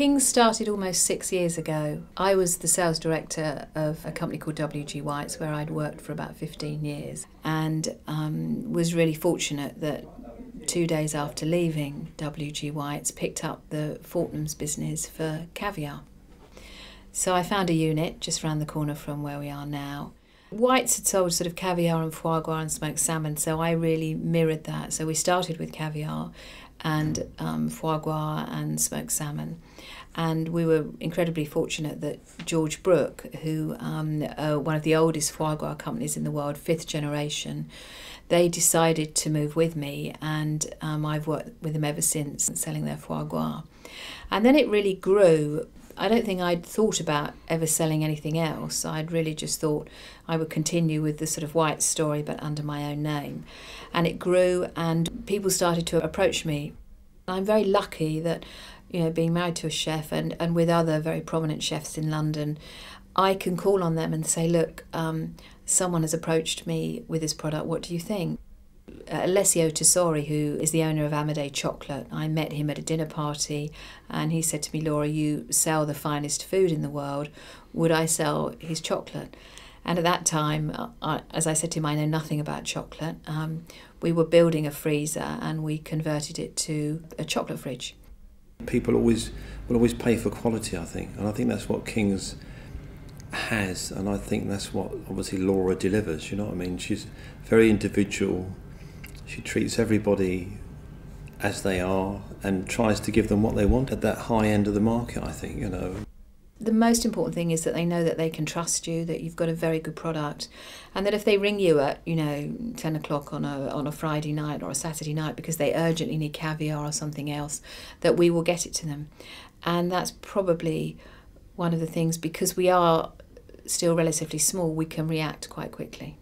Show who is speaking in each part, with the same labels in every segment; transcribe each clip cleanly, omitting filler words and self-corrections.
Speaker 1: King's started almost 6 years ago. I was the sales director of a company called W.G. White's, where I'd worked for about 15 years, and was really fortunate that 2 days after leaving W.G. White's, picked up the Fortnum's business for caviar. So I found a unit just around the corner from where we are now. White's had sold sort of caviar and foie gras and smoked salmon, so I really mirrored that. So we started with caviar and foie gras and smoked salmon. And we were incredibly fortunate that George Brooke, who one of the oldest foie gras companies in the world, 5th generation, they decided to move with me, and I've worked with them ever since, selling their foie gras. And then it really grew. I don't think I'd thought about ever selling anything else. I'd really just thought I would continue with the sort of White story, but under my own name. And it grew, and people started to approach me. I'm very lucky that, you know, being married to a chef and with other very prominent chefs in London, I can call on them and say, look, someone has approached me with this product, what do you think? Alessio Tesori, who is the owner of Amade Chocolate, I met him at a dinner party, and he said to me, Laura, you sell the finest food in the world, would I sell his chocolate? And at that time, as I said to him, I know nothing about chocolate. We were building a freezer and we converted it to a chocolate fridge.
Speaker 2: People will always pay for quality, I think, and I think that's what King's has, and I think that's what obviously Laura delivers, you know what I mean? She's very individual. She treats everybody as they are and tries to give them what they want at that high end of the market, I think, you know.
Speaker 1: The most important thing is that they know that they can trust you, that you've got a very good product, and that if they ring you at, 10 o'clock on a Friday night or a Saturday night because they urgently need caviar or something else, that we will get it to them. And that's probably one of the things, because we are still relatively small, we can react quite quickly.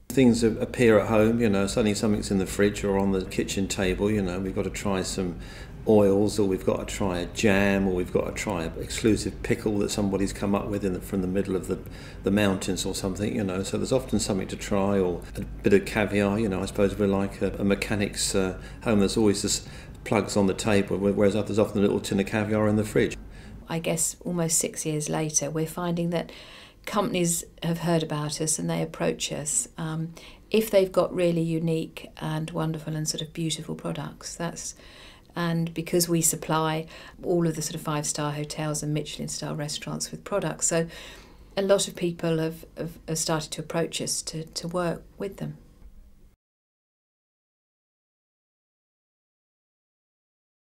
Speaker 2: Things appear at home, suddenly something's in the fridge or on the kitchen table, we've got to try some oils, or we've got to try a jam, or we've got to try an exclusive pickle that somebody's come up with from the middle of the mountains or something, so there's often something to try, or a bit of caviar, I suppose we're like a mechanic's home. There's always this plugs on the table, whereas there's often a little tin of caviar in the fridge.
Speaker 1: I guess almost 6 years later, we're finding that companies have heard about us and they approach us if they've got really unique and wonderful and sort of beautiful products. And because we supply all of the sort of 5-star hotels and Michelin-star restaurants with products, so a lot of people have started to approach us to work with them.